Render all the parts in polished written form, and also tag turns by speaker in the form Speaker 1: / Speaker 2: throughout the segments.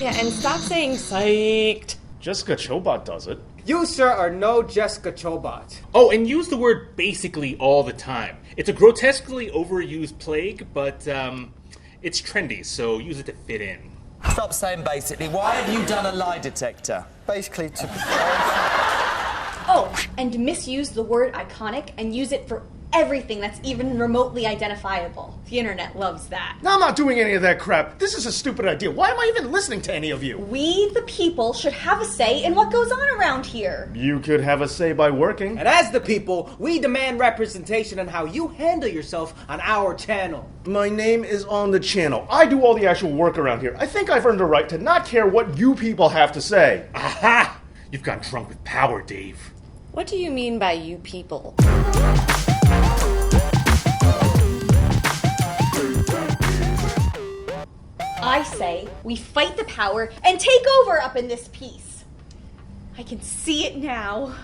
Speaker 1: Yeah, and stop saying psyched.
Speaker 2: Jessica Chobot does it.
Speaker 3: You, sir, are no Jessica Chobot.
Speaker 4: Oh, and use the word basically all the time. It's a grotesquely overused plague, but it's trendy, so use it to fit in.
Speaker 5: Stop saying basically. Why have you done a lie detector?
Speaker 6: Basically to...
Speaker 7: Oh, and misuse the word iconic and use it for everything that's even remotely identifiable. The internet loves that.
Speaker 2: No, I'm not doing any of that crap. This is a stupid idea. Why am I even listening to any of you?
Speaker 7: We, the people, should have a say in what goes on around here.
Speaker 2: You could have a say by working.
Speaker 3: And as the people, we demand representation on how you handle yourself on our channel.
Speaker 2: My name is on the channel. I do all the actual work around here. I think I've earned a right to not care what you people have to say.
Speaker 4: Aha! You've gotten drunk with power, Dave.
Speaker 1: What do you mean by you people?
Speaker 7: I say we fight the power and take over up in this piece. I can see it now.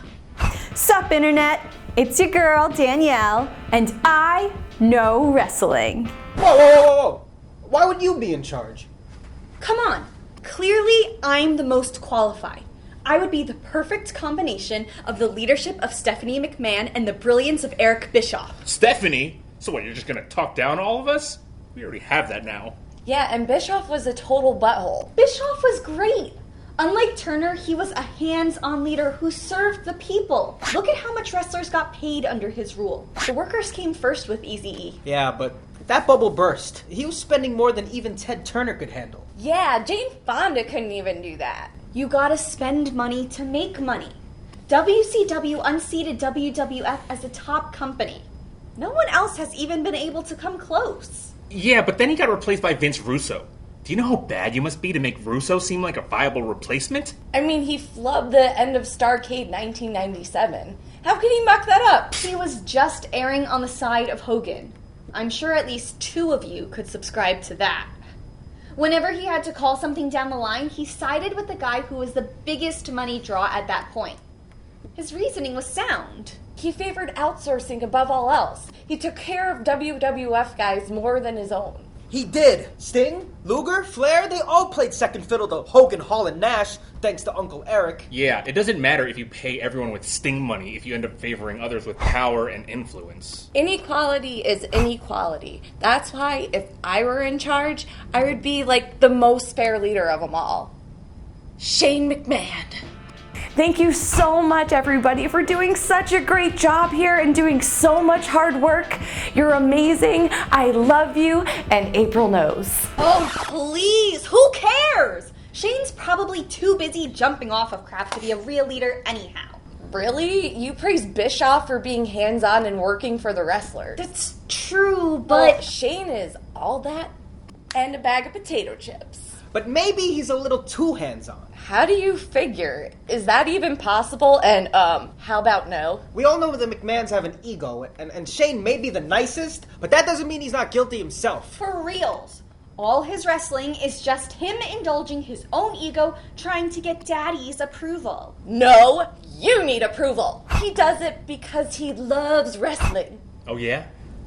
Speaker 8: Sup, Internet? It's your girl, Danielle, and I know wrestling.
Speaker 3: Whoa. Why would you be in charge?
Speaker 7: Come on. Clearly, I'm the most qualified. I would be the perfect combination of the leadership of Stephanie McMahon and the brilliance of Eric Bischoff.
Speaker 4: Stephanie? So what, you're just gonna talk down all of us? We already have that now.
Speaker 1: Yeah, and Bischoff was a total butthole.
Speaker 7: Bischoff was great. Unlike Turner, he was a hands-on leader who served the people. Look at how much wrestlers got paid under his rule. The workers came first with Eazy-E.
Speaker 3: Yeah, but that bubble burst. He was spending more than even Ted Turner could handle.
Speaker 1: Yeah, Jane Fonda couldn't even do that.
Speaker 7: You gotta spend money to make money. WCW unseated WWF as a top company. No one else has even been able to come close.
Speaker 4: Yeah, but then he got replaced by Vince Russo. Do you know how bad you must be to make Russo seem like a viable replacement?
Speaker 1: I mean, he flubbed the end of Starrcade 1997. How could he muck that up?
Speaker 7: He was just erring on the side of Hogan. I'm sure at least two of you could subscribe to that. Whenever he had to call something down the line, he sided with the guy who was the biggest money draw at that point. His reasoning was sound.
Speaker 1: He favored outsourcing above all else. He took care of WWF guys more than his own.
Speaker 3: He did. Sting, Luger, Flair, they all played second fiddle to Hogan, Hall, and Nash, thanks to Uncle Eric.
Speaker 4: Yeah, it doesn't matter if you pay everyone with Sting money if you end up favoring others with power and influence.
Speaker 1: Inequality is inequality. That's why if I were in charge, I would be like the most fair leader of them all. Shane McMahon.
Speaker 8: Thank you so much, everybody, for doing such a great job here and doing so much hard work. You're amazing. I love you, and April knows.
Speaker 7: Oh, please, who cares? Shane's probably too busy jumping off of crap to be a real leader anyhow.
Speaker 1: Really? You praise Bischoff for being hands-on and working for the wrestlers.
Speaker 7: That's true, but...
Speaker 1: Well, Shane is all that and a bag of potato chips.
Speaker 3: But maybe he's a little too hands-on.
Speaker 1: How do you figure? Is that even possible? And, how about no?
Speaker 3: We all know the McMahons have an ego, and Shane may be the nicest, but that doesn't mean he's not guilty himself.
Speaker 7: For reals. All his wrestling is just him indulging his own ego, trying to get Daddy's approval.
Speaker 1: No, you need approval. He does it because he loves wrestling.
Speaker 4: Oh yeah?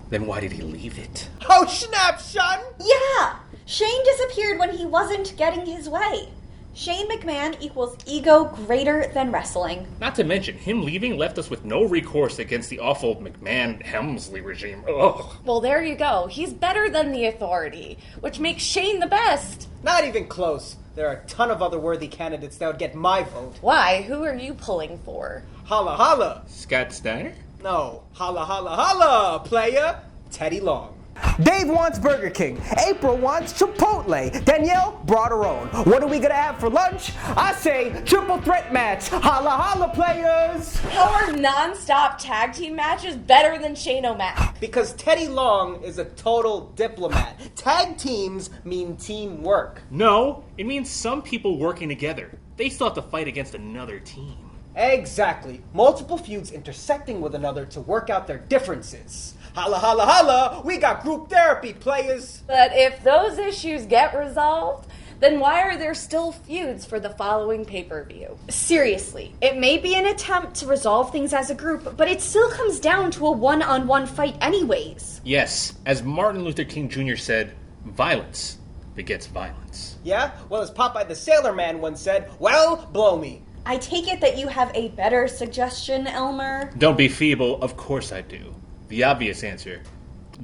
Speaker 4: Then why did he leave it?
Speaker 3: Oh, snap, son!
Speaker 7: Yeah! Shane disappeared when he wasn't getting his way. Shane McMahon equals ego greater than wrestling.
Speaker 4: Not to mention, him leaving left us with no recourse against the awful McMahon-Helmsley regime. Ugh.
Speaker 1: Well, there you go. He's better than the Authority, which makes Shane the best.
Speaker 3: Not even close. There are a ton of other worthy candidates that would get my vote.
Speaker 1: Why? Who are you pulling for?
Speaker 3: Holla holla!
Speaker 4: Scott Steiner?
Speaker 3: No. Holla holla holla, playa! Teddy Long.
Speaker 6: Dave wants Burger King. April wants Chipotle. Danielle brought her own. What are we gonna have for lunch? I say triple threat match. Holla holla, players!
Speaker 1: How are non-stop tag team matches better than Shane O'Mac?
Speaker 3: Because Teddy Long is a total diplomat. Tag teams mean teamwork.
Speaker 4: No, it means some people working together. They still have to fight against another team.
Speaker 3: Exactly. Multiple feuds intersecting with another to work out their differences. Holla holla holla, we got group therapy, players.
Speaker 1: But if those issues get resolved, then why are there still feuds for the following pay-per-view?
Speaker 7: Seriously, it may be an attempt to resolve things as a group, but it still comes down to a one-on-one fight anyways.
Speaker 4: Yes, as Martin Luther King Jr. said, violence begets violence.
Speaker 3: Yeah? Well, as Popeye the Sailor Man once said, well, blow me.
Speaker 7: I take it that you have a better suggestion, Elmer?
Speaker 4: Don't be feeble, of course I do. The obvious answer,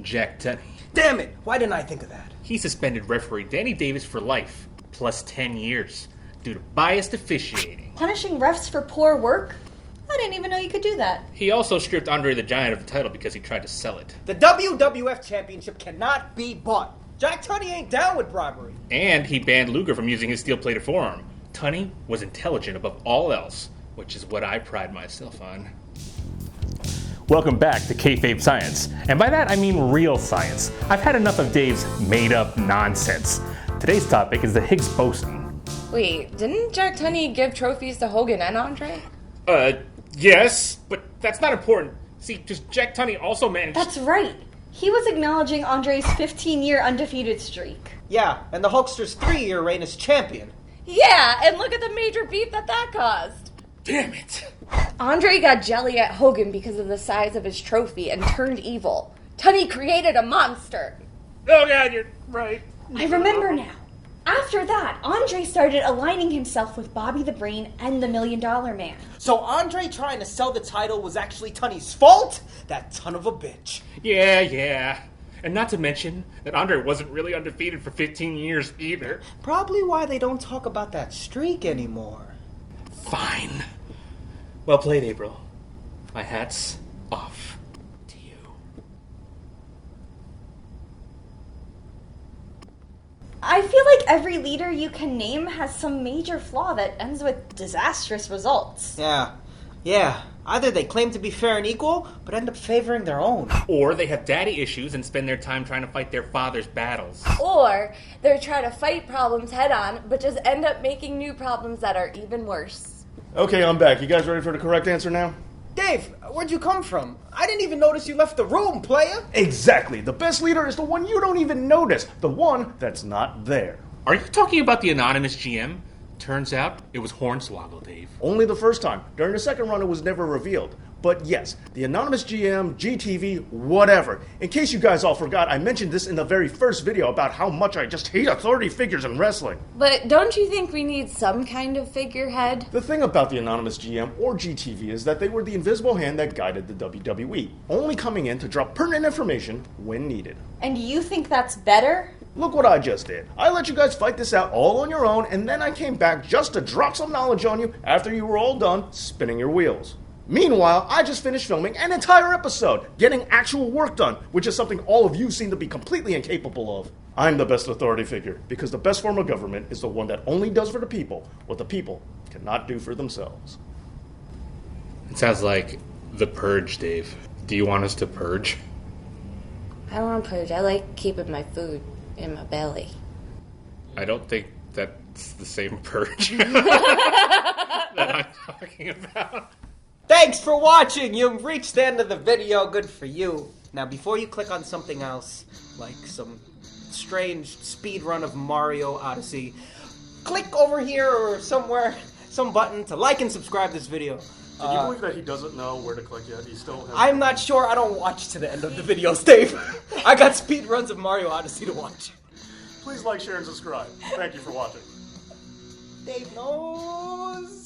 Speaker 4: Jack Tunney.
Speaker 3: Damn it, why didn't I think of that?
Speaker 4: He suspended referee Danny Davis for life, plus 10 years, due to biased officiating.
Speaker 7: Punishing refs for poor work? I didn't even know you could do that.
Speaker 4: He also stripped Andre the Giant of the title because he tried to sell it.
Speaker 3: The WWF Championship cannot be bought. Jack Tunney ain't down with bribery.
Speaker 4: And he banned Luger from using his steel-plated forearm. Tunney was intelligent above all else, which is what I pride myself on. Welcome back to Kayfabe Science. And by that I mean real science. I've had enough of Dave's made-up nonsense. Today's topic is the Higgs boson.
Speaker 1: Wait, didn't Jack Tunney give trophies to Hogan and Andre?
Speaker 4: Yes, but that's not important. See, just Jack Tunney also managed...
Speaker 7: That's right. He was acknowledging Andre's 15-year undefeated streak.
Speaker 3: Yeah, and the Hulkster's 3-year reign as champion.
Speaker 1: Yeah, and look at the major beef that caused.
Speaker 4: Damn it!
Speaker 1: Andre got jelly at Hogan because of the size of his trophy and turned evil. Tunney created a monster.
Speaker 4: Oh god, you're right.
Speaker 7: I remember now. After that, Andre started aligning himself with Bobby the Brain and the $1 Million Man.
Speaker 3: So Andre trying to sell the title was actually Tunney's fault? That ton of a bitch.
Speaker 4: Yeah. And not to mention that Andre wasn't really undefeated for 15 years either.
Speaker 3: Probably why they don't talk about that streak anymore.
Speaker 4: Fine. Well played, April. My hat's off to you.
Speaker 7: I feel like every leader you can name has some major flaw that ends with disastrous results.
Speaker 3: Yeah. Either they claim to be fair and equal, but end up favoring their own.
Speaker 4: Or they have daddy issues and spend their time trying to fight their father's battles.
Speaker 1: Or they're trying to fight problems head on, but just end up making new problems that are even worse.
Speaker 2: Okay, I'm back. You guys ready for the correct answer now?
Speaker 3: Dave, where'd you come from? I didn't even notice you left the room, player.
Speaker 2: Exactly. The best leader is the one you don't even notice. The one that's not there.
Speaker 4: Are you talking about the anonymous GM? Turns out it was Hornswoggle, Dave.
Speaker 2: Only the first time. During the second run, it was never revealed. But yes, the anonymous GM, GTV, whatever. In case you guys all forgot, I mentioned this in the very first video about how much I just hate authority figures in wrestling.
Speaker 1: But don't you think we need some kind of figurehead?
Speaker 2: The thing about the anonymous GM or GTV is that they were the invisible hand that guided the WWE, only coming in to drop pertinent information when needed.
Speaker 7: And you think that's better?
Speaker 2: Look what I just did. I let you guys fight this out all on your own, and then I came back just to drop some knowledge on you after you were all done spinning your wheels. Meanwhile, I just finished filming an entire episode, getting actual work done, which is something all of you seem to be completely incapable of. I'm the best authority figure, because the best form of government is the one that only does for the people what the people cannot do for themselves.
Speaker 4: It sounds like the purge, Dave. Do you want us to purge?
Speaker 1: I don't want to purge. I like keeping my food in my belly.
Speaker 4: I don't think that's the same purge that I'm talking about.
Speaker 3: Thanks for watching! You've reached the end of the video, good for you. Now before you click on something else, like some strange speed run of Mario Odyssey, click over here or somewhere, some button to like and subscribe this video.
Speaker 2: Can you believe that he doesn't know where to click yet? He still has...
Speaker 3: I'm not sure, I don't watch to the end of the videos, Dave. I got speed runs of Mario Odyssey to watch.
Speaker 2: Please like, share, and subscribe. Thank you for watching.
Speaker 3: Dave knows.